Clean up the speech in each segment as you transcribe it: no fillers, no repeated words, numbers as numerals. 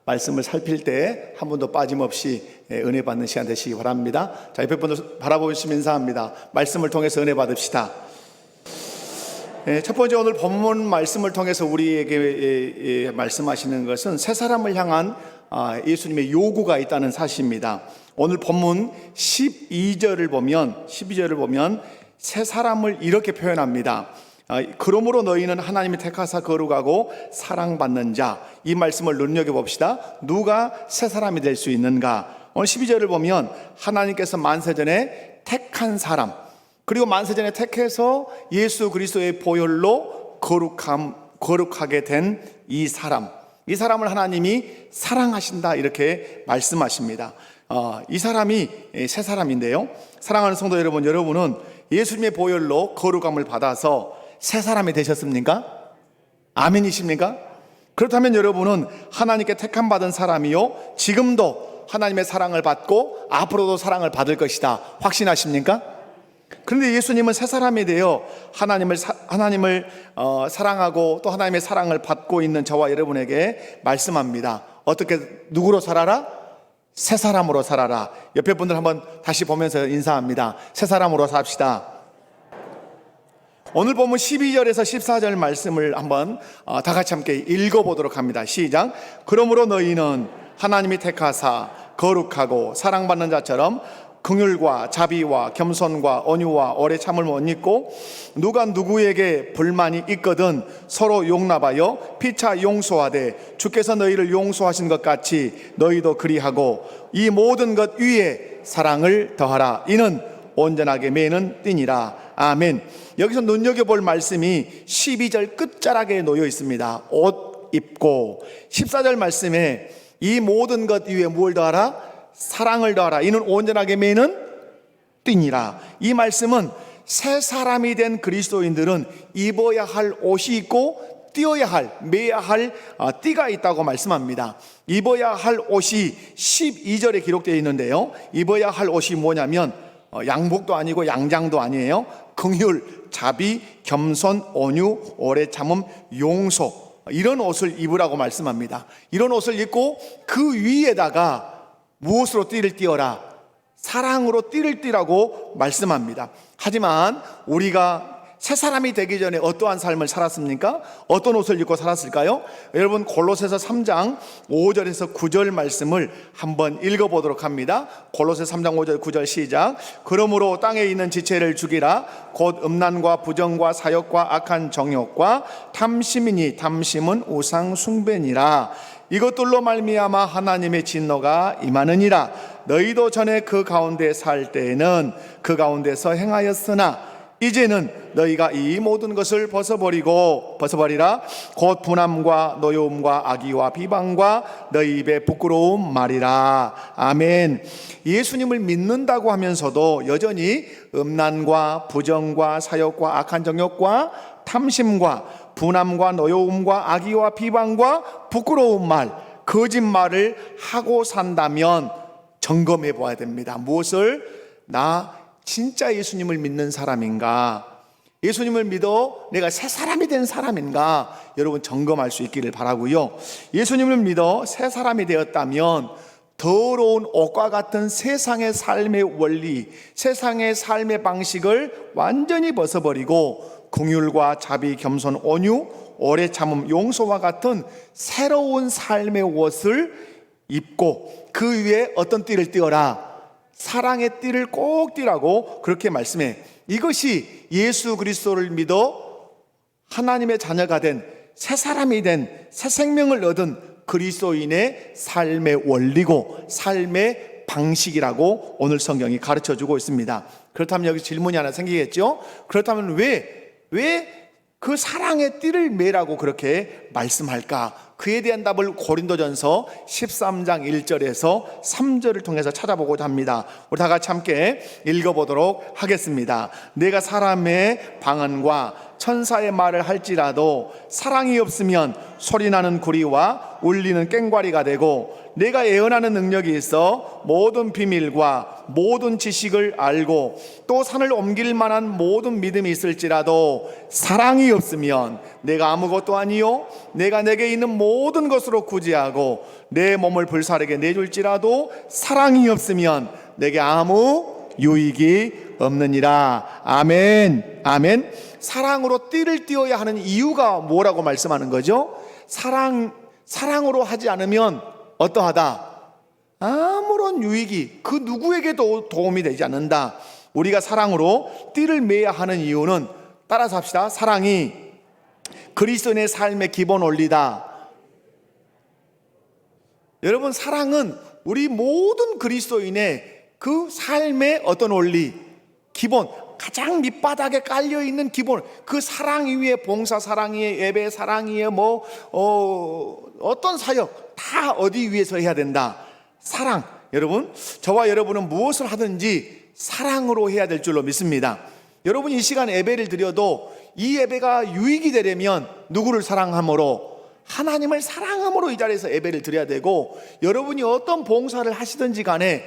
말씀을 살필 때 한 번도 빠짐없이 은혜 받는 시간 되시기 바랍니다. 자, 옆에 분들 바라보시면 인사합니다. 말씀을 통해서 은혜 받읍시다. 첫 번째, 오늘 본문 말씀을 통해서 우리에게 말씀하시는 것은 새 사람을 향한 예수님의 요구가 있다는 사실입니다. 오늘 본문 12절을 보면 새 사람을 이렇게 표현합니다. 그러므로 너희는 하나님이 택하사 거룩하고 사랑받는 자, 이 말씀을 눈여겨봅시다. 누가 새 사람이 될 수 있는가? 오늘 12절을 보면 하나님께서 만세전에 택한 사람, 그리고 만세전에 택해서 예수 그리스도의 보혈로 거룩하게 된 이 사람을 하나님이 사랑하신다, 이렇게 말씀하십니다. 이 사람이 새 사람인데요, 사랑하는 성도 여러분, 여러분은 예수님의 보혈로 거룩함을 받아서 새 사람이 되셨습니까? 아멘이십니까? 그렇다면 여러분은 하나님께 택함 받은 사람이요, 지금도 하나님의 사랑을 받고 앞으로도 사랑을 받을 것이다, 확신하십니까? 그런데 예수님은 새 사람이 되어 하나님을 사랑하고 또 하나님의 사랑을 받고 있는 저와 여러분에게 말씀합니다. 어떻게, 누구로 살아라? 새 사람으로 살아라. 옆에 분들 한번 다시 보면서 인사합니다. 새 사람으로 삽시다. 오늘 보면 12절에서 14절 말씀을 한번 다 같이 함께 읽어보도록 합니다. 시작. 그러므로 너희는 하나님이 택하사 거룩하고 사랑받는 자처럼 긍휼과 자비와 겸손과 온유와 오래 참음을 못 잊고, 누가 누구에게 불만이 있거든 서로 용납하여 피차 용서하되 주께서 너희를 용서하신 것 같이 너희도 그리하고 이 모든 것 위에 사랑을 더하라. 이는 온전하게 매는 띠니라. 아멘. 여기서 눈여겨볼 말씀이 12절 끝자락에 놓여 있습니다. 옷 입고. 14절 말씀에 이 모든 것 위에 뭘 더하라? 사랑을 더하라. 이는 온전하게 매는 띠니라. 이 말씀은 새 사람이 된 그리스도인들은 입어야 할 옷이 있고 띄어야 할, 매야 할 띠가 있다고 말씀합니다. 입어야 할 옷이 12절에 기록되어 있는데요, 입어야 할 옷이 뭐냐면 양복도 아니고 양장도 아니에요. 긍휼, 자비, 겸손, 온유, 오래 참음, 용서, 이런 옷을 입으라고 말씀합니다. 이런 옷을 입고 그 위에다가 무엇으로 띠를 띠어라? 사랑으로 띠를 띠라고 말씀합니다. 하지만 우리가 새 사람이 되기 전에 어떠한 삶을 살았습니까? 어떤 옷을 입고 살았을까요? 여러분, 골로새서 3장 5절에서 9절 말씀을 한번 읽어보도록 합니다. 골로새 3장 5절 9절 시작. 그러므로 땅에 있는 지체를 죽이라. 곧 음란과 부정과 사욕과 악한 정욕과 탐심이니 탐심은 우상 숭배니라. 이것들로 말미암아 하나님의 진노가 임하느니라. 너희도 전에 그 가운데 살 때에는 그 가운데서 행하였으나 이제는 너희가 이 모든 것을 벗어버리라. 곧 분함과 노여움과 악의와 비방과 너희 입의 부끄러운 말이라. 아멘. 예수님을 믿는다고 하면서도 여전히 음란과 부정과 사욕과 악한 정욕과 탐심과 분함과 노여움과 악의와 비방과 부끄러운 말, 거짓말을 하고 산다면 점검해 봐야 됩니다. 무엇을? 나 진짜 예수님을 믿는 사람인가? 예수님을 믿어 내가 새 사람이 된 사람인가? 여러분, 점검할 수 있기를 바라고요. 예수님을 믿어 새 사람이 되었다면 더러운 옷과 같은 세상의 삶의 원리, 세상의 삶의 방식을 완전히 벗어버리고 긍휼과 자비, 겸손, 온유, 오래 참음, 용서와 같은 새로운 삶의 옷을 입고 그 위에 어떤 띠를 띠어라? 사랑의 띠를 꼭 띠라고 그렇게 말씀해. 이것이 예수 그리스도를 믿어 하나님의 자녀가 된, 새 사람이 된, 새 생명을 얻은 그리스도인의 삶의 원리고 삶의 방식이라고 오늘 성경이 가르쳐주고 있습니다. 그렇다면 여기 질문이 하나 생기겠죠? 그렇다면 왜 그 사랑의 띠를 매라고 그렇게 말씀할까? 그에 대한 답을 고린도전서 13장 1절에서 3절을 통해서 찾아보고자 합니다. 우리 다 같이 함께 읽어보도록 하겠습니다. 내가 사람의 방언과 천사의 말을 할지라도 사랑이 없으면 소리나는 구리와 울리는 꽹과리가 되고, 내가 예언하는 능력이 있어 모든 비밀과 모든 지식을 알고 또 산을 옮길 만한 모든 믿음이 있을지라도 사랑이 없으면 내가 아무것도 아니요 내가 내게 있는 모든 것으로 구제하고 내 몸을 불사르게 내줄지라도 사랑이 없으면 내게 아무 유익이 없느니라. 아멘. 아멘. 사랑으로 띠를 띄워야 하는 이유가 뭐라고 말씀하는 거죠? 사랑으로 하지 않으면 어떠하다? 아무런 유익이 그 누구에게도 도움이 되지 않는다. 우리가 사랑으로 띠를 매야 하는 이유는, 따라서 합시다. 사랑이 그리스도인의 삶의 기본 원리다. 여러분, 사랑은 우리 모든 그리스도인의 그 삶의 어떤 원리, 기본, 가장 밑바닥에 깔려있는 기본, 그 사랑 위에 봉사, 사랑 위에 예배, 사랑 위에 어떤 사역 다 어디 위에서 해야 된다. 사랑. 여러분, 저와 여러분은 무엇을 하든지 사랑으로 해야 될 줄로 믿습니다. 여러분, 이 시간 예배를 드려도 이 예배가 유익이 되려면 누구를 사랑함으로, 하나님을 사랑함으로 이 자리에서 예배를 드려야 되고, 여러분이 어떤 봉사를 하시든지 간에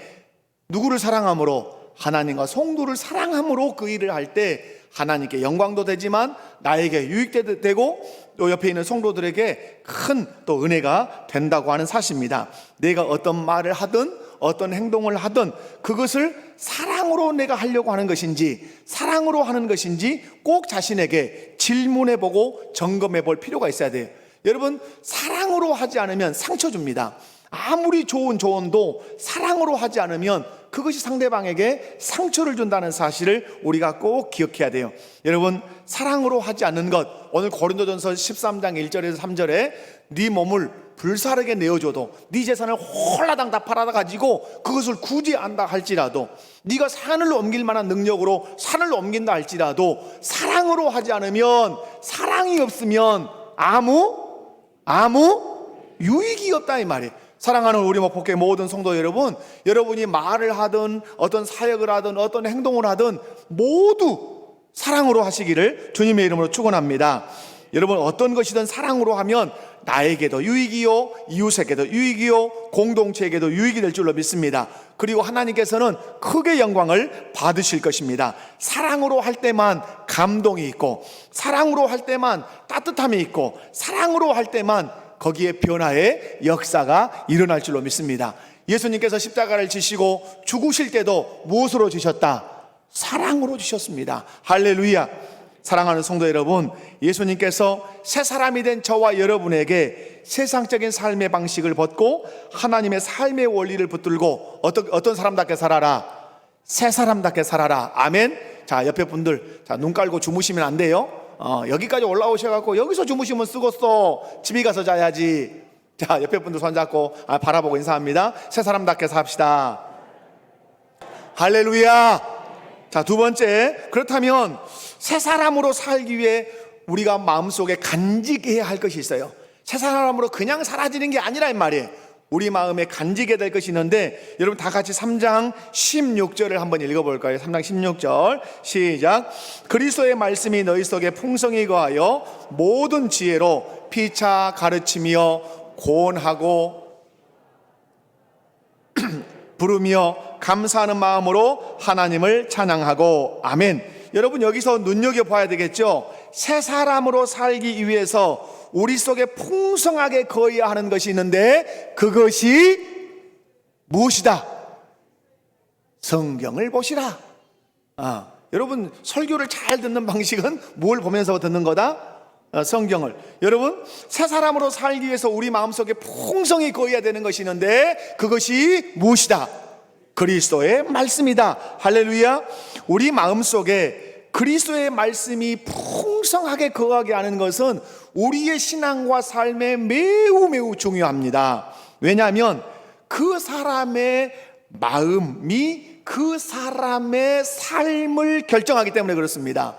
누구를 사랑함으로, 하나님과 성도를 사랑함으로 그 일을 할 때 하나님께 영광도 되지만 나에게 유익도 되고 또 옆에 있는 성도들에게 큰 또 은혜가 된다고 하는 사실입니다. 내가 어떤 말을 하든 어떤 행동을 하든 그것을 사랑으로 내가 하려고 하는 것인지 사랑으로 하는 것인지 꼭 자신에게 질문해 보고 점검해 볼 필요가 있어야 돼요. 여러분, 사랑으로 하지 않으면 상처 줍니다. 아무리 좋은 조언도 사랑으로 하지 않으면 그것이 상대방에게 상처를 준다는 사실을 우리가 꼭 기억해야 돼요. 여러분, 사랑으로 하지 않는 것, 오늘 고린도전서 13장 1절에서 3절에 네 몸을 불사르게 내어줘도, 네 재산을 홀라당 다 팔아다 가지고 그것을 구제한다 할지라도, 네가 산을 옮길 만한 능력으로 산을 옮긴다 할지라도 사랑으로 하지 않으면, 사랑이 없으면 아무 유익이 없다 이 말이에요. 사랑하는 우리 목포교회 모든 성도 여러분, 여러분이 말을 하든 어떤 사역을 하든 어떤 행동을 하든 모두 사랑으로 하시기를 주님의 이름으로 축원합니다. 여러분, 어떤 것이든 사랑으로 하면 나에게도 유익이요 이웃에게도 유익이요 공동체에게도 유익이 될 줄로 믿습니다. 그리고 하나님께서는 크게 영광을 받으실 것입니다. 사랑으로 할 때만 감동이 있고, 사랑으로 할 때만 따뜻함이 있고, 사랑으로 할 때만 거기에 변화의 역사가 일어날 줄로 믿습니다. 예수님께서 십자가를 지시고 죽으실 때도 무엇으로 지셨다? 사랑으로 지셨습니다. 할렐루야. 사랑하는 성도 여러분, 예수님께서 새 사람이 된 저와 여러분에게 세상적인 삶의 방식을 벗고 하나님의 삶의 원리를 붙들고 어떤 사람답게 살아라? 새 사람답게 살아라. 아멘. 자, 옆에 분들, 자, 눈 깔고 주무시면 안 돼요. 여기까지 올라오셔갖고 여기서 주무시면 쓰겄어. 집에 가서 자야지. 자, 옆에 분들 손잡고 바라보고 인사합니다. 새 사람답게 삽시다. 할렐루야. 자, 두 번째, 그렇다면 새 사람으로 살기 위해 우리가 마음속에 간직해야 할 것이 있어요. 새 사람으로 그냥 사라지는 게 아니라 이 말이에요. 우리 마음에 간직해야 될 것이 있는데, 여러분 다 같이 3장 16절을 한번 읽어볼까요? 3장 16절 시작. 그리스도의 말씀이 너희 속에 풍성히 거하여 모든 지혜로 피차 가르치며 고언하고 부르며 감사하는 마음으로 하나님을 찬양하고. 아멘. 여러분, 여기서 눈여겨봐야 되겠죠. 새 사람으로 살기 위해서 우리 속에 풍성하게 거해야 하는 것이 있는데, 그것이 무엇이다? 성경을 보시라. 여러분, 설교를 잘 듣는 방식은 뭘 보면서 듣는 거다? 성경을. 여러분, 새 사람으로 살기 위해서 우리 마음속에 풍성히 거해야 되는 것이 있는데, 그것이 무엇이다? 그리스도의 말씀이다. 할렐루야. 우리 마음속에 그리스도의 말씀이 풍성하게 거하게 하는 것은 우리의 신앙과 삶에 매우 중요합니다. 왜냐하면 그 사람의 마음이 그 사람의 삶을 결정하기 때문에 그렇습니다.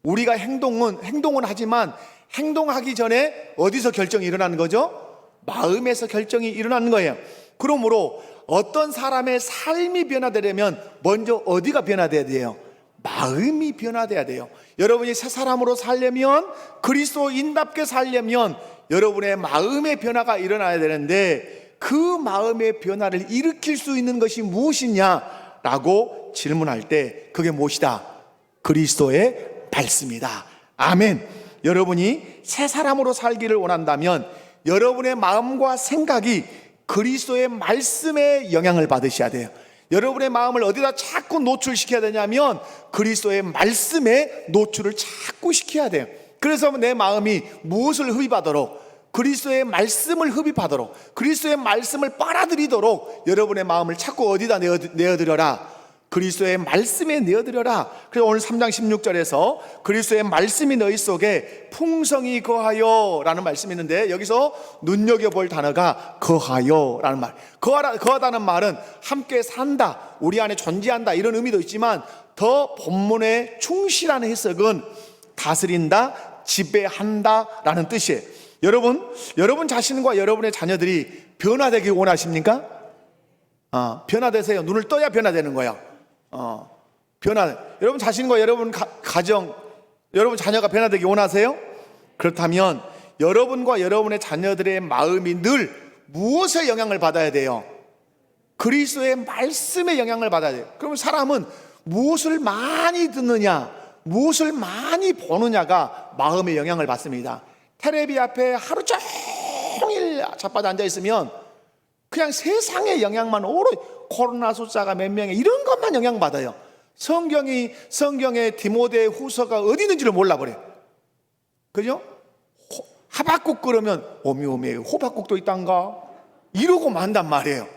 우리가 행동은 하지만 행동하기 전에 어디서 결정이 일어나는 거죠? 마음에서 결정이 일어나는 거예요. 그러므로 어떤 사람의 삶이 변화되려면 먼저 어디가 변화돼야 돼요? 마음이 변화돼야 돼요. 여러분이 새 사람으로 살려면, 그리스도인답게 살려면 여러분의 마음의 변화가 일어나야 되는데, 그 마음의 변화를 일으킬 수 있는 것이 무엇이냐라고 질문할 때 그게 무엇이다? 그리스도의 말씀이다. 아멘. 여러분이 새 사람으로 살기를 원한다면 여러분의 마음과 생각이 그리스도의 말씀에 영향을 받으셔야 돼요. 여러분의 마음을 어디다 자꾸 노출시켜야 되냐면 그리스도의 말씀에 노출을 자꾸 시켜야 돼요. 그래서 내 마음이 무엇을 흡입하도록, 그리스도의 말씀을 흡입하도록, 그리스도의 말씀을 빨아들이도록 여러분의 마음을 자꾸 어디다 내어드려라? 그리스도의 말씀에 내어드려라. 그래서 오늘 3장 16절에서 그리스도의 말씀이 너희 속에 풍성히 거하여 라는 말씀이 있는데, 여기서 눈여겨볼 단어가 거하여 라는 말. 거하다는 말은 함께 산다, 우리 안에 존재한다, 이런 의미도 있지만 더 본문의 충실한 해석은 다스린다, 지배한다 라는 뜻이에요. 여러분 자신과 여러분의 자녀들이 변화되기 원하십니까? 변화되세요. 눈을 떠야 변화되는 거예요. 여러분 자신과 여러분 가정, 여러분 자녀가 변화되기 원하세요? 그렇다면 여러분과 여러분의 자녀들의 마음이 늘 무엇에 영향을 받아야 돼요? 그리스도의 말씀에 영향을 받아야 돼요. 그러면 사람은 무엇을 많이 듣느냐, 무엇을 많이 보느냐가 마음에 영향을 받습니다. 텔레비 앞에 하루 종일 자빠져 앉아 있으면 그냥 세상의 영향만 오로지, 코로나 숫자가 몇 명에 이런 것만 영향받아요. 성경의 디모데 후서가 어디 있는지를 몰라버려요. 그죠? 하박국 그러면 오미오미 호박국도 있단가? 이러고 만단 말이에요.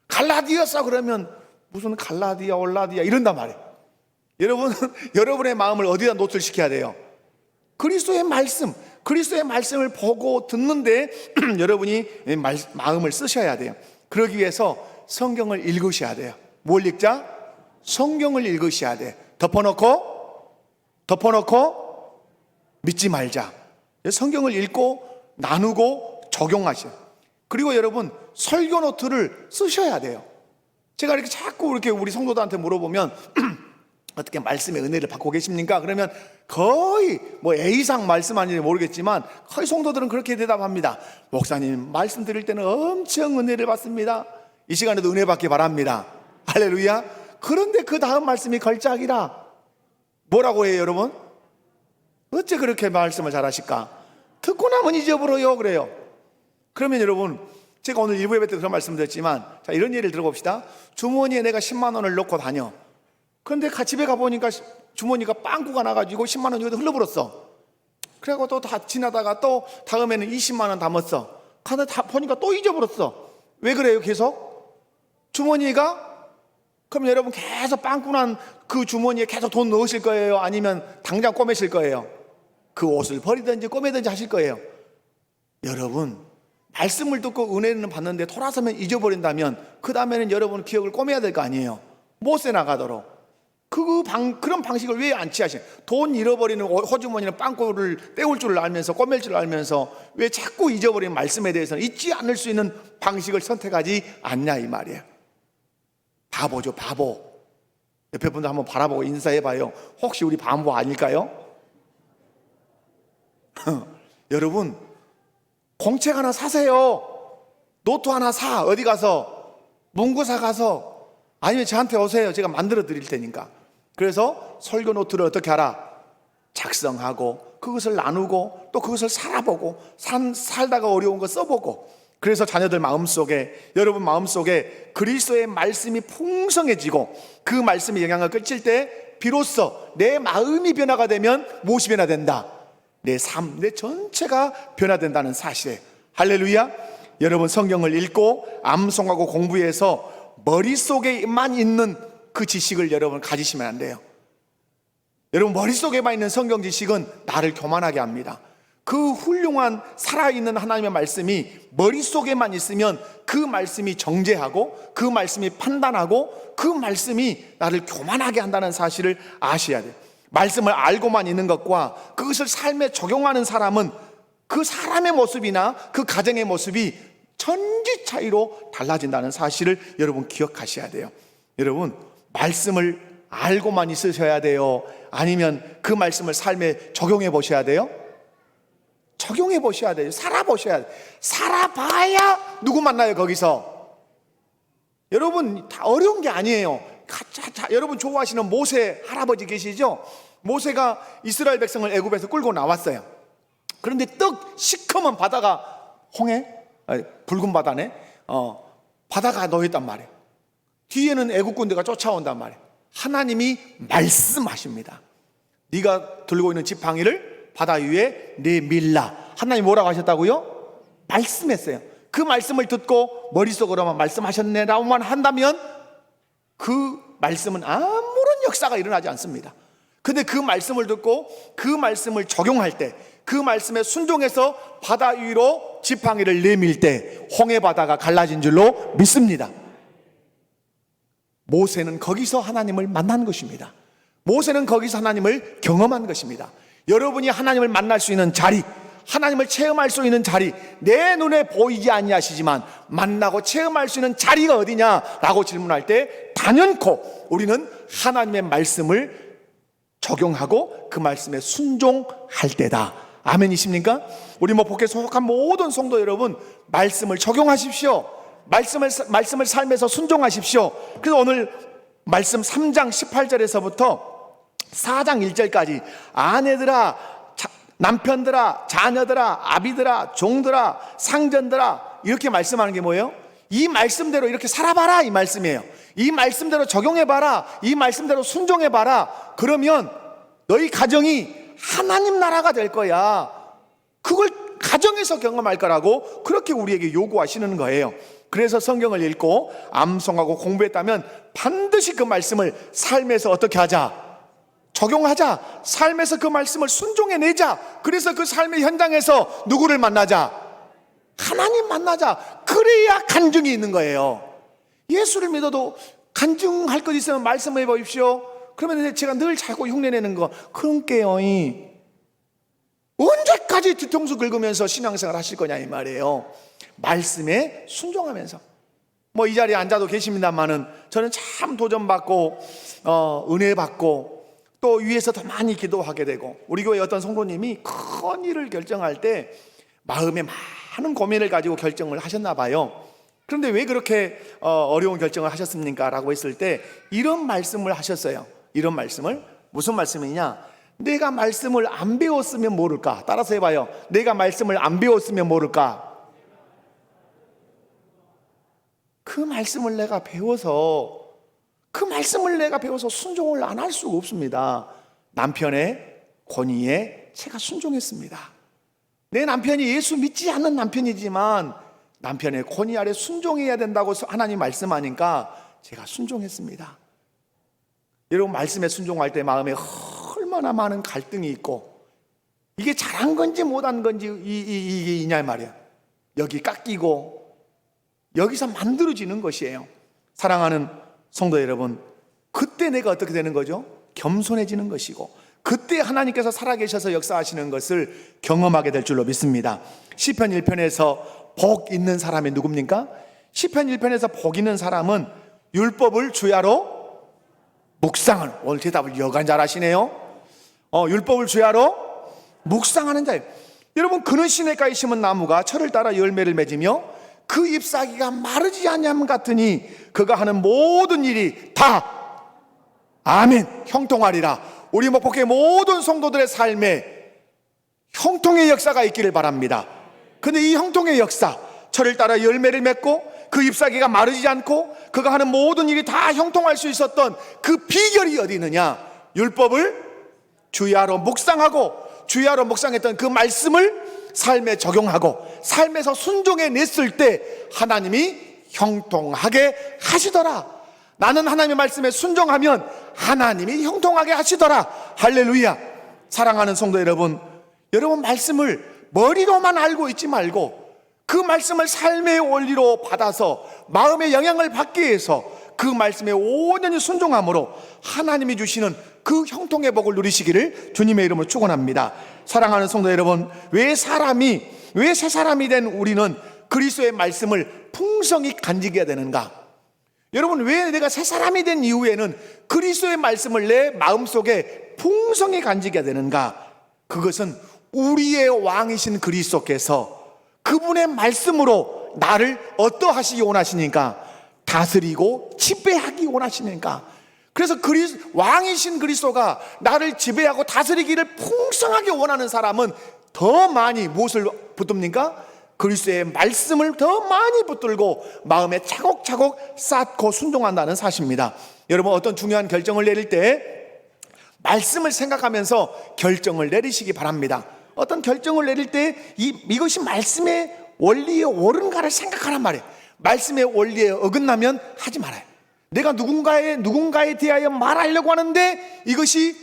갈라디아서 그러면 무슨 갈라디아 올라디아 이런단 말이에요. 여러분의 마음을 어디다 노출시켜야 돼요? 그리스도의 말씀을 보고 듣는데 여러분이 마음을 쓰셔야 돼요. 그러기 위해서 성경을 읽으셔야 돼요. 뭘 읽자? 성경을 읽으셔야 돼. 덮어놓고 믿지 말자. 성경을 읽고 나누고 적용하셔. 그리고 여러분 설교 노트를 쓰셔야 돼요. 제가 이렇게 자꾸 이렇게 우리 성도들한테 물어보면 어떻게 말씀의 은혜를 받고 계십니까? 그러면 거의 A상 말씀하는지 모르겠지만 거의 성도들은 그렇게 대답합니다. 목사님 말씀 드릴 때는 엄청 은혜를 받습니다. 이 시간에도 은혜 받기 바랍니다. 할렐루야. 그런데 그 다음 말씀이 걸작이라. 뭐라고 해요 여러분? 어째 그렇게 말씀을 잘하실까? 듣고 나면 잊어버려요 그래요. 그러면 여러분 제가 오늘 일부 예배 때 그런 말씀 드렸지만, 자 이런 예를 들어봅시다. 주머니에 내가 10만 원을 넣고 다녀. 그런데 집에 가보니까 주머니가 빵꾸가 나가지고 10만 원 여기다 흘러버렸어. 그래갖고 또 다 지나다가 또 다음에는 20만 원 담았어. 가다 보니까 또 잊어버렸어. 왜 그래요 계속? 주머니가, 그럼 여러분 계속 빵꾸 난 그 주머니에 계속 돈 넣으실 거예요? 아니면 당장 꼬매실 거예요? 그 옷을 버리든지 꼬매든지 하실 거예요. 여러분 말씀을 듣고 은혜는 받는데 돌아서면 잊어버린다면 그 다음에는 여러분 기억을 꼬매야 될 거 아니에요. 못새 나가도록. 그런 방식을 왜 안 취하시는? 돈 잃어버리는 호주머니는 빵꾸를 때울 줄 알면서 꼬맬 줄 알면서 왜 자꾸 잊어버리는 말씀에 대해서는 잊지 않을 수 있는 방식을 선택하지 않냐 이 말이에요. 바보죠 바보. 옆에 분들 한번 바라보고 인사해봐요. 혹시 우리 바보 아닐까요? 여러분 공책 하나 사세요. 노트 하나 사. 어디 가서? 문구사 가서. 아니면 저한테 오세요. 제가 만들어 드릴 테니까. 그래서 설교 노트를 어떻게 하라? 작성하고 그것을 나누고 또 그것을 살아보고 살다가 어려운 거 써보고. 그래서 자녀들 마음속에, 여러분 마음속에 그리스도의 말씀이 풍성해지고 그 말씀이 영향을 끼칠 때 비로소 내 마음이 변화가 되면 무엇이 변화된다? 내 삶, 내 전체가 변화된다는 사실이에요. 할렐루야. 여러분 성경을 읽고 암송하고 공부해서 머릿속에만 있는 그 지식을 여러분 가지시면 안 돼요. 여러분 머릿속에만 있는 성경 지식은 나를 교만하게 합니다. 그 훌륭한 살아있는 하나님의 말씀이 머릿속에만 있으면 그 말씀이 정죄하고 그 말씀이 판단하고 그 말씀이 나를 교만하게 한다는 사실을 아셔야 돼요. 말씀을 알고만 있는 것과 그것을 삶에 적용하는 사람은 그 사람의 모습이나 그 가정의 모습이 천지 차이로 달라진다는 사실을 여러분 기억하셔야 돼요. 여러분 말씀을 알고만 있으셔야 돼요? 아니면 그 말씀을 삶에 적용해 보셔야 돼요? 적용해 보셔야 돼요. 살아보셔야 돼요. 살아봐야 누구 만나요 거기서? 여러분 다 어려운 게 아니에요. 여러분 좋아하시는 모세 할아버지 계시죠? 모세가 이스라엘 백성을 애굽에서 끌고 나왔어요. 그런데 떡 시커먼 바다가 붉은 바다네. 바다가 놓였단 말이에요. 뒤에는 애굽 군대가 쫓아온단 말이에요. 하나님이 말씀하십니다. 네가 들고 있는 지팡이를 바다 위에 내밀라. 하나님 뭐라고 하셨다고요? 말씀했어요. 그 말씀을 듣고 머릿속으로만 말씀하셨네라고만 한다면 그 말씀은 아무런 역사가 일어나지 않습니다. 근데 그 말씀을 듣고 그 말씀을 적용할 때, 그 말씀에 순종해서 바다 위로 지팡이를 내밀 때 홍해 바다가 갈라진 줄로 믿습니다. 모세는 거기서 하나님을 만난 것입니다. 모세는 거기서 하나님을 경험한 것입니다. 여러분이 하나님을 만날 수 있는 자리, 하나님을 체험할 수 있는 자리, 내 눈에 보이지 아니하시지만 만나고 체험할 수 있는 자리가 어디냐라고 질문할 때 단연코 우리는 하나님의 말씀을 적용하고 그 말씀에 순종할 때다. 아멘이십니까? 우리 목포교회 속한 모든 성도 여러분, 말씀을 적용하십시오. 말씀을 삶에서 순종하십시오. 그래서 오늘 말씀 3장 18절에서부터 4장 1절까지 아내들아, 남편들아, 자녀들아, 아비들아, 종들아, 상전들아 이렇게 말씀하는 게 뭐예요? 이 말씀대로 이렇게 살아봐라 이 말씀이에요. 이 말씀대로 적용해봐라. 이 말씀대로 순종해봐라. 그러면 너희 가정이 하나님 나라가 될 거야. 그걸 가정에서 경험할 거라고 그렇게 우리에게 요구하시는 거예요. 그래서 성경을 읽고 암송하고 공부했다면 반드시 그 말씀을 삶에서 어떻게 하자? 적용하자. 삶에서 그 말씀을 순종해내자. 그래서 그 삶의 현장에서 누구를 만나자? 하나님 만나자. 그래야 간증이 있는 거예요. 예수를 믿어도 간증할 것 있으면 말씀해 보십시오. 그러면 제가 늘 자꾸 흉내내는 거 그런게요. 언제까지 뒤통수 긁으면서 신앙생활 하실 거냐 이 말이에요. 말씀에 순종하면서. 뭐 이 자리에 앉아도 계십니다만은 저는 참 도전받고 은혜 받고 또 위에서 더 많이 기도하게 되고, 우리 교회 어떤 성도님이 큰 일을 결정할 때 마음에 많은 고민을 가지고 결정을 하셨나 봐요. 그런데 왜 그렇게 어려운 결정을 하셨습니까? 라고 했을 때 이런 말씀을 하셨어요. 이런 말씀을, 무슨 말씀이냐? 내가 말씀을 안 배웠으면 모를까? 따라서 해봐요. 내가 말씀을 안 배웠으면 모를까? 그 말씀을 내가 배워서 순종을 안 할 수가 없습니다. 남편의 권위에 제가 순종했습니다. 내 남편이 예수 믿지 않는 남편이지만 남편의 권위 아래 순종해야 된다고 하나님 말씀하니까 제가 순종했습니다. 여러분, 말씀에 순종할 때 마음에 얼마나 많은 갈등이 있고, 이게 잘한 건지 못한 건지 이게 이냐 말이야. 여기 깎이고 여기서 만들어지는 것이에요. 사랑하는 성도 여러분, 그때 내가 어떻게 되는 거죠? 겸손해지는 것이고, 그때 하나님께서 살아계셔서 역사하시는 것을 경험하게 될 줄로 믿습니다. 시편 1편에서 복 있는 사람이 누굽니까? 시편 1편에서 복 있는 사람은 율법을 주야로 묵상하는, 오늘 대답을 여간 잘하시네요. 율법을 주야로 묵상하는 자예요. 여러분, 그는 시냇가에 심은 나무가 철을 따라 열매를 맺으며 그 잎사귀가 마르지 아니함 같으니 그가 하는 모든 일이 다 아멘 형통하리라. 우리 목포교회 모든 성도들의 삶에 형통의 역사가 있기를 바랍니다. 근데 이 형통의 역사, 철을 따라 열매를 맺고 그 잎사귀가 마르지 않고 그가 하는 모든 일이 다 형통할 수 있었던 그 비결이 어디 있느냐? 율법을 주야로 묵상하고, 주야로 묵상했던 그 말씀을 삶에 적용하고 삶에서 순종해 냈을 때 하나님이 형통하게 하시더라. 나는 하나님의 말씀에 순종하면 하나님이 형통하게 하시더라. 할렐루야. 사랑하는 성도 여러분, 여러분 말씀을 머리로만 알고 있지 말고 그 말씀을 삶의 원리로 받아서 마음의 영향을 받기 위해서 그 말씀에 온전히 순종함으로 하나님이 주시는 그 형통의 복을 누리시기를 주님의 이름으로 축원합니다. 사랑하는 성도 여러분, 왜 새 사람이 된 우리는 그리스도의 말씀을 풍성히 간직해야 되는가? 여러분, 왜 내가 새 사람이 된 이후에는 그리스도의 말씀을 내 마음속에 풍성히 간직해야 되는가? 그것은 우리의 왕이신 그리스도께서 그분의 말씀으로 나를 어떠하시기 원하시니까? 다스리고 지배하기 원하시니까. 그래서 왕이신 그리스도가 나를 지배하고 다스리기를 풍성하게 원하는 사람은 더 많이 무엇을 붙듭니까? 그리스도의 말씀을 더 많이 붙들고 마음에 차곡차곡 쌓고 순종한다는 사실입니다. 여러분, 어떤 중요한 결정을 내릴 때 말씀을 생각하면서 결정을 내리시기 바랍니다. 어떤 결정을 내릴 때 이것이 말씀의 원리에 옳은가를 생각하란 말이에요. 말씀의 원리에 어긋나면 하지 말아요. 내가 누군가에 대하여 말하려고 하는데 이것이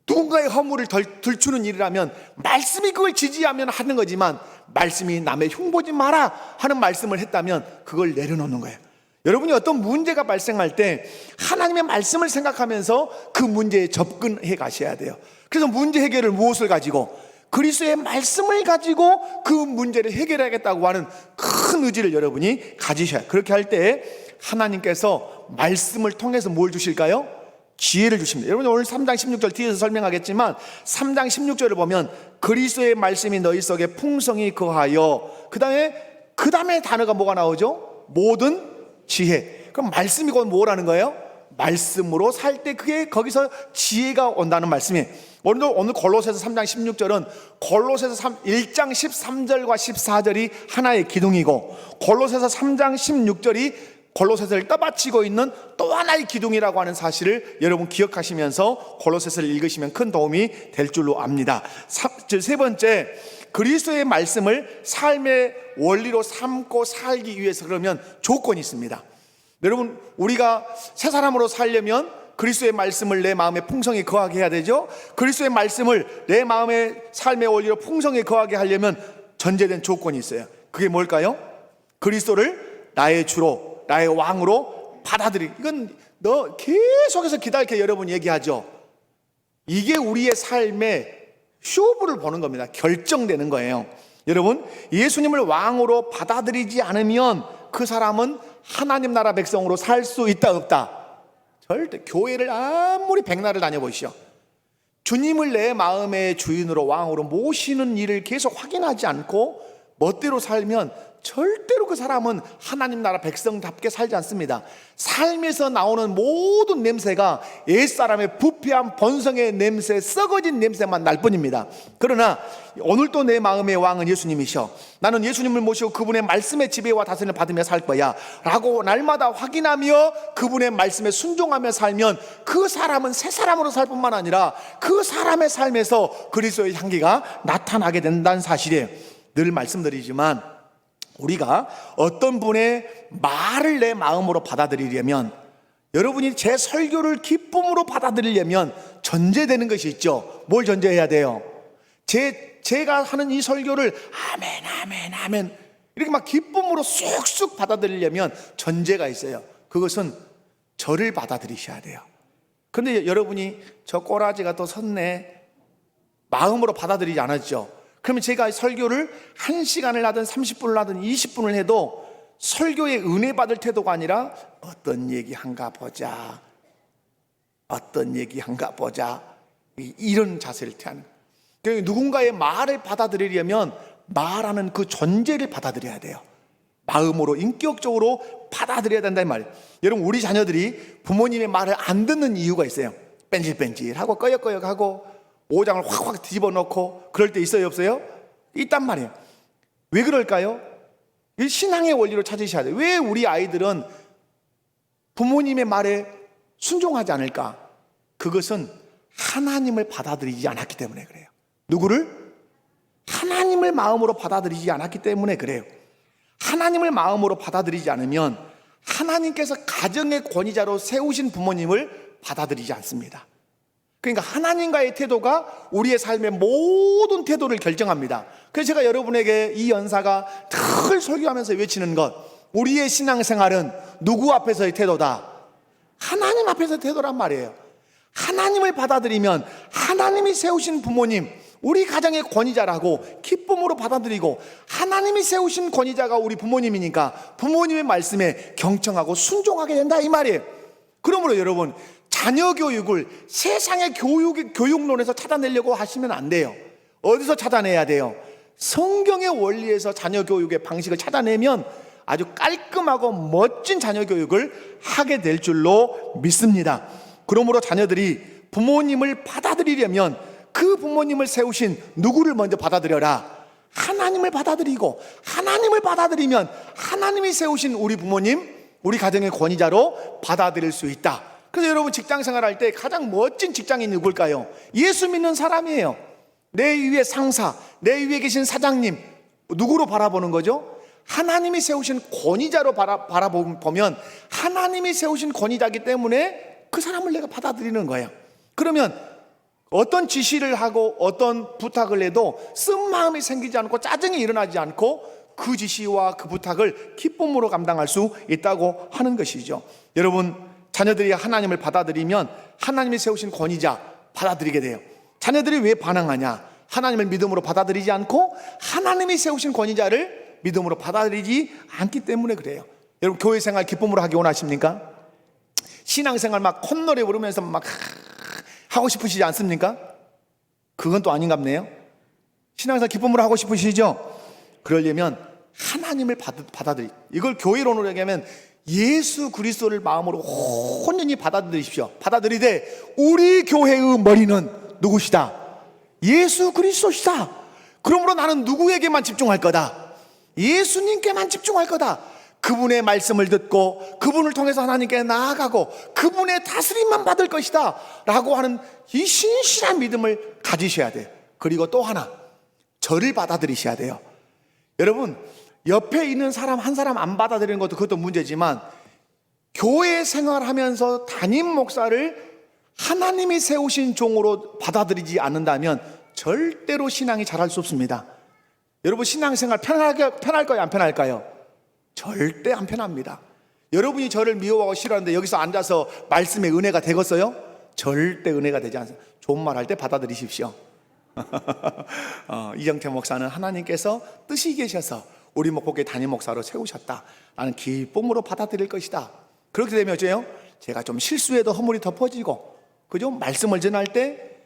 누군가의 허물을 들추는 일이라면 말씀이 그걸 지지하면 하는 거지만, 말씀이 남의 흉보지 마라 하는 말씀을 했다면 그걸 내려놓는 거예요. 여러분이 어떤 문제가 발생할 때 하나님의 말씀을 생각하면서 그 문제에 접근해 가셔야 돼요. 그래서 문제 해결을 무엇을 가지고? 그리스도의 말씀을 가지고 그 문제를 해결하겠다고 하는 큰 의지를 여러분이 가지셔야 해요. 그렇게 할 때 하나님께서 말씀을 통해서 뭘 주실까요? 지혜를 주십니다. 여러분, 오늘 3장 16절 뒤에서 설명하겠지만 3장 16절을 보면 그리스도의 말씀이 너희 속에 풍성히 거하여, 그 다음에 단어가 뭐가 나오죠? 모든 지혜. 그럼 말씀이 곧 뭐라는 거예요? 말씀으로 살 때 그게 거기서 지혜가 온다는 말씀이에요. 오늘 골로새서 3장 16절은 골로새서 1장 13절과 14절이 하나의 기둥이고, 골로새서 3장 16절이 골로새서를 떠받치고 있는 또 하나의 기둥이라고 하는 사실을 여러분 기억하시면서 골로새서를 읽으시면 큰 도움이 될 줄로 압니다. 세 번째, 그리스도의 말씀을 삶의 원리로 삼고 살기 위해서 그러면 조건이 있습니다. 여러분, 우리가 새 사람으로 살려면 그리스도의 말씀을 내 마음에 풍성히 거하게 해야 되죠. 그리스도의 말씀을 내 마음의 삶의 원리로 풍성히 거하게 하려면 전제된 조건이 있어요. 그게 뭘까요? 그리스도를 나의 주로, 나의 왕으로 받아들이기. 이건 너 계속해서 기다리게 여러분 얘기하죠. 이게 우리의 삶의 쇼부를 보는 겁니다. 결정되는 거예요. 여러분, 예수님을 왕으로 받아들이지 않으면 그 사람은 하나님 나라 백성으로 살 수 있다 없다? 절대. 교회를 아무리 백날을 다녀보시오, 주님을 내 마음의 주인으로 왕으로 모시는 일을 계속 확인하지 않고 멋대로 살면 절대로 그 사람은 하나님 나라 백성답게 살지 않습니다. 삶에서 나오는 모든 냄새가 옛사람의 부패한 본성의 냄새, 썩어진 냄새만 날 뿐입니다. 그러나 오늘도 내 마음의 왕은 예수님이셔, 나는 예수님을 모시고 그분의 말씀의 지배와 다스림을 받으며 살 거야 라고 날마다 확인하며 그분의 말씀에 순종하며 살면 그 사람은 새 사람으로 살 뿐만 아니라 그 사람의 삶에서 그리스도의 향기가 나타나게 된다는 사실이에요. 늘 말씀드리지만 우리가 어떤 분의 말을 내 마음으로 받아들이려면, 여러분이 제 설교를 기쁨으로 받아들이려면 전제되는 것이 있죠. 뭘 전제해야 돼요? 제가 하는 이 설교를 아멘 아멘 아멘 이렇게 막 기쁨으로 쑥쑥 받아들이려면 전제가 있어요. 그것은 저를 받아들이셔야 돼요. 그런데 여러분이 저 꼬라지가 또 섰네 마음으로 받아들이지 않았죠. 그러면 제가 설교를 1시간을 하든 30분을 하든 20분을 해도 설교에 은혜 받을 태도가 아니라 어떤 얘기한가 보자, 이런 자세를 취하는 거예요. 누군가의 말을 받아들이려면 말하는 그 존재를 받아들여야 돼요. 마음으로 인격적으로 받아들여야 된다는 말이에요. 여러분, 우리 자녀들이 부모님의 말을 안 듣는 이유가 있어요. 뺀질뺀질하고 꺼역꺼역하고 오장을 확확 뒤집어 놓고 그럴 때 있어요 없어요? 있단 말이에요. 왜 그럴까요? 신앙의 원리로 찾으셔야 돼요. 왜 우리 아이들은 부모님의 말에 순종하지 않을까? 그것은 하나님을 받아들이지 않았기 때문에 그래요. 누구를? 하나님을 마음으로 받아들이지 않았기 때문에 그래요. 하나님을 마음으로 받아들이지 않으면 하나님께서 가정의 권위자로 세우신 부모님을 받아들이지 않습니다. 그러니까 하나님과의 태도가 우리의 삶의 모든 태도를 결정합니다. 그래서 제가 여러분에게 이 연사가 늘 설교하면서 외치는 것, 우리의 신앙생활은 누구 앞에서의 태도다? 하나님 앞에서의 태도란 말이에요. 하나님을 받아들이면 하나님이 세우신 부모님, 우리 가정의 권위자라고 기쁨으로 받아들이고, 하나님이 세우신 권위자가 우리 부모님이니까 부모님의 말씀에 경청하고 순종하게 된다, 이 말이에요. 그러므로 여러분, 자녀 교육을 세상의 교육론에서 찾아내려고 하시면 안 돼요. 어디서 찾아내야 돼요? 성경의 원리에서 자녀 교육의 방식을 찾아내면 아주 깔끔하고 멋진 자녀 교육을 하게 될 줄로 믿습니다. 그러므로 자녀들이 부모님을 받아들이려면 그 부모님을 세우신 누구를 먼저 받아들여라? 하나님을 받아들이고, 하나님을 받아들이면 하나님이 세우신 우리 부모님, 우리 가정의 권위자로 받아들일 수 있다. 그래서 여러분, 직장 생활할 때 가장 멋진 직장이 누굴까요? 예수 믿는 사람이에요. 내 위에 상사, 내 위에 계신 사장님, 누구로 바라보는 거죠? 하나님이 세우신 권위자로 바라보면 하나님이 세우신 권위자이기 때문에 그 사람을 내가 받아들이는 거예요. 그러면 어떤 지시를 하고 어떤 부탁을 해도 쓴마음이 생기지 않고 짜증이 일어나지 않고 그 지시와 그 부탁을 기쁨으로 감당할 수 있다고 하는 것이죠. 여러분, 자녀들이 하나님을 받아들이면 하나님이 세우신 권위자 받아들이게 돼요. 자녀들이 왜 반항하냐? 하나님을 믿음으로 받아들이지 않고 하나님이 세우신 권위자를 믿음으로 받아들이지 않기 때문에 그래요. 여러분, 교회 생활 기쁨으로 하기 원하십니까? 신앙생활 막 콧노래 부르면서 막 하고 싶으시지 않습니까? 그건 또 아닌갑네요. 신앙생활 기쁨으로 하고 싶으시죠? 그러려면 하나님을 이걸 교회론으로 얘기하면 예수 그리스도를 마음으로 온전히 받아들이십시오. 받아들이되 우리 교회의 머리는 누구시다? 예수 그리스도시다. 그러므로 나는 누구에게만 집중할 거다? 예수님께만 집중할 거다. 그분의 말씀을 듣고 그분을 통해서 하나님께 나아가고 그분의 다스림만 받을 것이다 라고 하는 이 신실한 믿음을 가지셔야 돼요. 그리고 또 하나, 저를 받아들이셔야 돼요. 여러분, 옆에 있는 사람 한 사람 안 받아들이는 것도 그것도 문제지만, 교회 생활하면서 담임 목사를 하나님이 세우신 종으로 받아들이지 않는다면 절대로 신앙이 자랄 수 없습니다. 여러분, 신앙생활 편할까요? 안 편할까요? 절대 안 편합니다. 여러분이 저를 미워하고 싫어하는데 여기서 앉아서 말씀의 은혜가 되겠어요? 절대 은혜가 되지 않습니다. 좋은 말 할 때 받아들이십시오. 이정태 목사는 하나님께서 뜻이 계셔서 우리 목포교회 담임 목사로 세우셨다. 나는 기쁨으로 받아들일 것이다. 그렇게 되면 어째요? 제가 좀 실수해도 허물이 덮어지고, 그죠? 말씀을 전할 때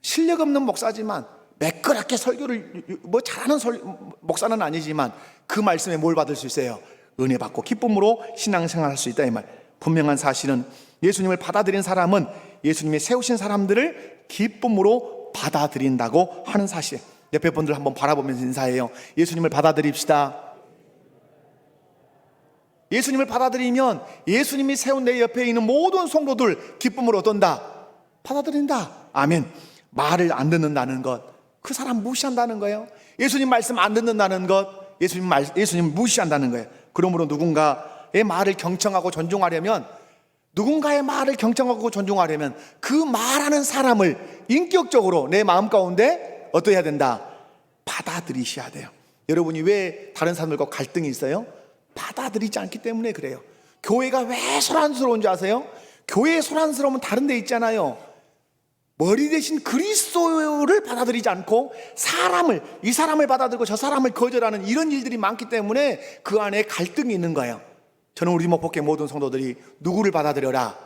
실력 없는 목사지만 매끄럽게 설교를 잘하는 목사는 아니지만 그 말씀에 뭘 받을 수 있어요? 은혜 받고 기쁨으로 신앙생활할 수 있다, 이 말. 분명한 사실은 예수님을 받아들인 사람은 예수님이 세우신 사람들을 기쁨으로 받아들인다고 하는 사실. 옆에 분들 한번 바라보면서 인사해요. 예수님을 받아들입시다. 예수님을 받아들이면 예수님이 세운 내 옆에 있는 모든 성도들 기쁨으로 어떤다? 받아들인다. 아멘. 말을 안 듣는다는 것, 그 사람 무시한다는 거예요. 예수님 말씀 안 듣는다는 것, 예수님 무시한다는 거예요. 그러므로 누군가의 말을 경청하고 존중하려면, 누군가의 말을 경청하고 존중하려면 그 말하는 사람을 인격적으로 내 마음 가운데 어떠해야 된다? 받아들이셔야 돼요. 여러분이 왜 다른 사람들과 갈등이 있어요? 받아들이지 않기 때문에 그래요. 교회가 왜 소란스러운지 아세요? 교회의 소란스러움은 다른 데 있잖아요. 머리 대신 그리스도를 받아들이지 않고 이 사람을 받아들이고 저 사람을 거절하는 이런 일들이 많기 때문에 그 안에 갈등이 있는 거예요. 저는 우리 목포교회 모든 성도들이 누구를 받아들여라?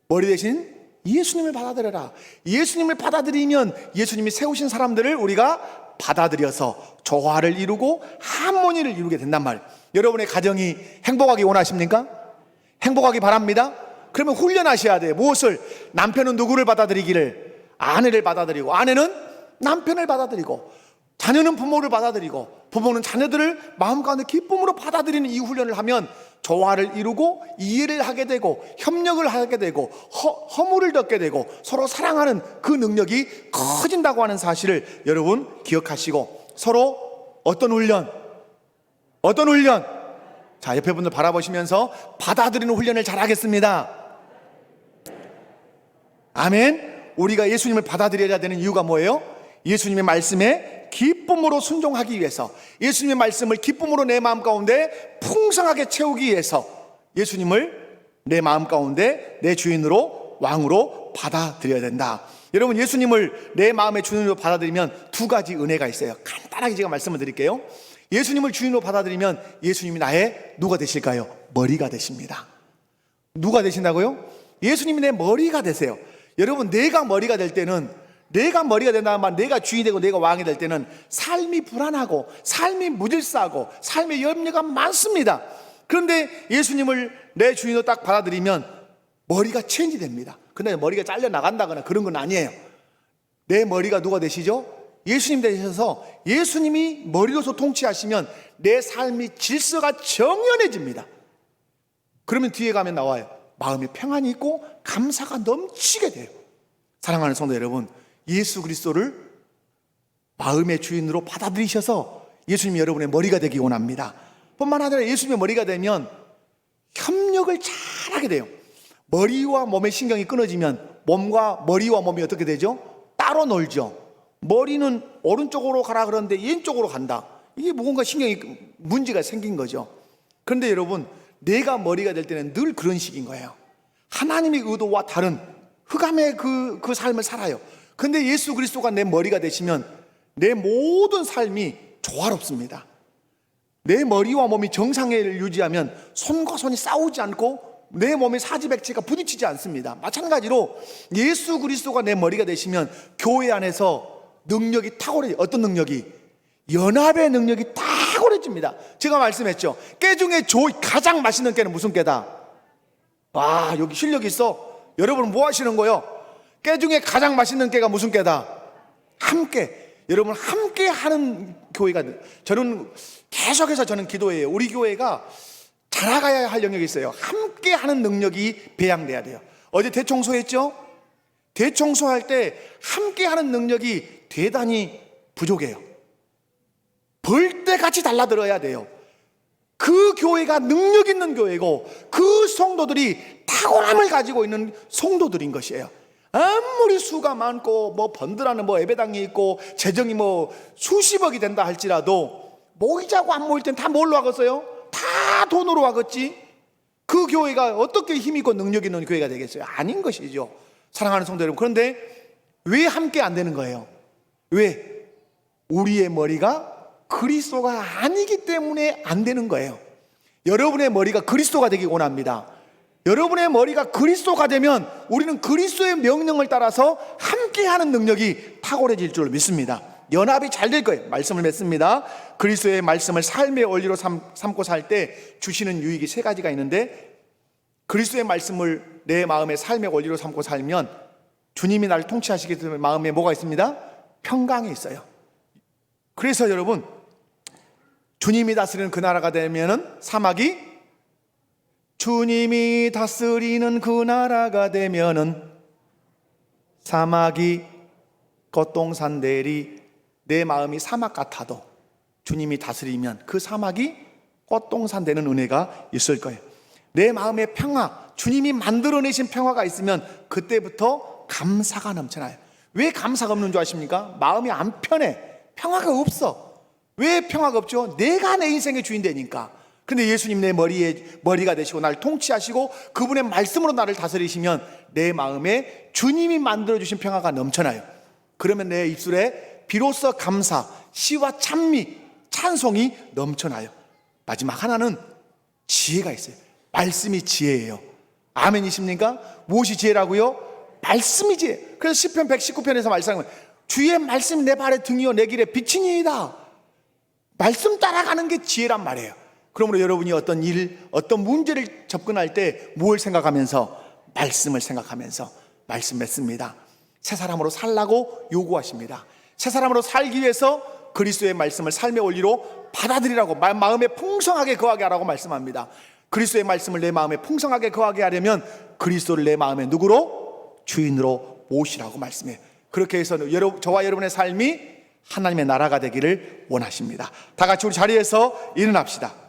머리 대신 예수님을 받아들여라. 예수님을 받아들이면 예수님이 세우신 사람들을 우리가 받아들여서 조화를 이루고 하모니를 이루게 된단 말이에요. 여러분의 가정이 행복하기 원하십니까? 행복하기 바랍니다. 그러면 훈련하셔야 돼요. 무엇을? 남편은 누구를 받아들이기를? 아내를 받아들이고, 아내는 남편을 받아들이고, 자녀는 부모를 받아들이고, 부모는 자녀들을 마음 가운데 기쁨으로 받아들이는 이 훈련을 하면 조화를 이루고 이해를 하게 되고 협력을 하게 되고 허물을 덮게 되고 서로 사랑하는 그 능력이 커진다고 하는 사실을 여러분 기억하시고, 서로 어떤 훈련? 자, 옆에 분들 바라보시면서 받아들이는 훈련을 잘 하겠습니다. 아멘. 우리가 예수님을 받아들여야 되는 이유가 뭐예요? 예수님의 말씀에 기쁨으로 순종하기 위해서, 예수님의 말씀을 기쁨으로 내 마음 가운데 풍성하게 채우기 위해서 예수님을 내 마음 가운데 내 주인으로 왕으로 받아들여야 된다. 여러분, 예수님을 내 마음의 주인으로 받아들이면 두 가지 은혜가 있어요. 간단하게 제가 말씀을 드릴게요. 예수님을 주인으로 받아들이면 예수님이 나의 누가 되실까요? 머리가 되십니다. 누가 되신다고요? 예수님이 내 머리가 되세요. 여러분, 내가 머리가 될 때는, 내가 머리가 된다는 말, 내가 주인이 되고 내가 왕이 될 때는 삶이 불안하고 삶이 무질서하고 삶의 염려가 많습니다. 그런데 예수님을 내 주인으로 딱 받아들이면 머리가 체인지 됩니다. 근데 머리가 잘려나간다거나 그런 건 아니에요. 내 머리가 누가 되시죠? 예수님 되셔서 예수님이 머리로서 통치하시면 내 삶이 질서가 정연해집니다. 그러면 뒤에 가면 나와요. 마음에 평안이 있고 감사가 넘치게 돼요. 사랑하는 성도 여러분, 예수 그리스도를 마음의 주인으로 받아들이셔서 예수님이 여러분의 머리가 되기 원합니다. 뿐만 아니라 예수님의 머리가 되면 협력을 잘하게 돼요. 머리와 몸의 신경이 끊어지면 몸과 머리와 몸이 어떻게 되죠? 따로 놀죠. 머리는 오른쪽으로 가라 그러는데 왼쪽으로 간다. 이게 뭔가 신경이 문제가 생긴 거죠. 그런데 여러분, 내가 머리가 될 때는 늘 그런 식인 거예요. 하나님의 의도와 다른 흑암의 그 삶을 살아요. 근데 예수 그리스도가 내 머리가 되시면 내 모든 삶이 조화롭습니다. 내 머리와 몸이 정상을 유지하면 손과 손이 싸우지 않고 내 몸의 사지백체가 부딪히지 않습니다. 마찬가지로 예수 그리스도가 내 머리가 되시면 교회 안에서 능력이 탁월해져요. 어떤 능력이? 연합의 능력이 탁월해집니다. 제가 말씀했죠. 깨 중에 가장 맛있는 깨는 무슨 깨다? 와, 여기 실력이 있어. 여러분 뭐 하시는 거예요? 깨 중에 가장 맛있는 깨가 무슨 깨다? 함께. 여러분, 함께 하는 교회가, 저는 계속해서 저는 기도해요. 우리 교회가 자라가야 할 영역이 있어요. 함께 하는 능력이 배양돼야 돼요. 어제 대청소했죠? 대청소할 때 함께 하는 능력이 대단히 부족해요. 벌떼같이 달라들어야 돼요. 그 교회가 능력 있는 교회고 그 성도들이 탁월함을 가지고 있는 성도들인 것이에요. 아무리 수가 많고 뭐 번들하는 뭐 예배당이 있고 재정이 뭐 수십억이 된다 할지라도 모이자고 안 모일 땐 다 뭘로 하겠어요? 다 돈으로 하겠지. 그 교회가 어떻게 힘 있고 능력 있는 교회가 되겠어요? 아닌 것이죠. 사랑하는 성도 여러분, 그런데 왜 함께 안 되는 거예요? 왜? 우리의 머리가 그리스도가 아니기 때문에 안 되는 거예요. 여러분의 머리가 그리스도가 되기 원합니다. 여러분의 머리가 그리스도가 되면 우리는 그리스도의 명령을 따라서 함께하는 능력이 탁월해질 줄 믿습니다. 연합이 잘 될 거예요. 말씀을 맺습니다. 그리스도의 말씀을 삶의 원리로 삼고 살 때 주시는 유익이 세 가지가 있는데, 그리스도의 말씀을 내 마음의 삶의 원리로 삼고 살면 주님이 나를 통치하시기 때문에 마음에 뭐가 있습니다? 평강이 있어요. 그래서 여러분, 주님이 다스리는 그 나라가 되면은 사막이, 주님이 다스리는 그 나라가 되면은 사막이 겉동산들이, 내 마음이 사막 같아도 주님이 다스리면 그 사막이 겉동산 되는 은혜가 있을 거예요. 내 마음의 평화, 주님이 만들어내신 평화가 있으면 그때부터 감사가 넘쳐나요. 왜 감사가 없는 줄 아십니까? 마음이 안 편해. 평화가 없어. 왜 평화가 없죠? 내가 내 인생의 주인 되니까. 근데 예수님 내 머리가 되시고 나를 통치하시고 그분의 말씀으로 나를 다스리시면 내 마음에 주님이 만들어주신 평화가 넘쳐나요. 그러면 내 입술에 비로소 감사, 시와 찬미, 찬송이 넘쳐나요. 마지막 하나는 지혜가 있어요. 말씀이 지혜예요. 아멘이십니까? 무엇이 지혜라고요? 말씀이 지혜. 그래서 시편 119편에서 말씀하면 주의 말씀이 내 발의 등이요 내 길에 빛이니이다. 말씀 따라가는 게 지혜란 말이에요. 그러므로 여러분이 어떤 일, 어떤 문제를 접근할 때 뭘 생각하면서? 말씀을 생각하면서 말씀 맺습니다. 새 사람으로 살라고 요구하십니다. 새 사람으로 살기 위해서 그리스도의 말씀을 삶의 원리로 받아들이라고, 마음에 풍성하게 거하게 하라고 말씀합니다. 그리스도의 말씀을 내 마음에 풍성하게 거하게 하려면 그리스도를 내 마음에 누구로? 주인으로 모시라고 말씀해요. 그렇게 해서 저와 여러분의 삶이 하나님의 나라가 되기를 원하십니다. 다 같이 우리 자리에서 일어납시다.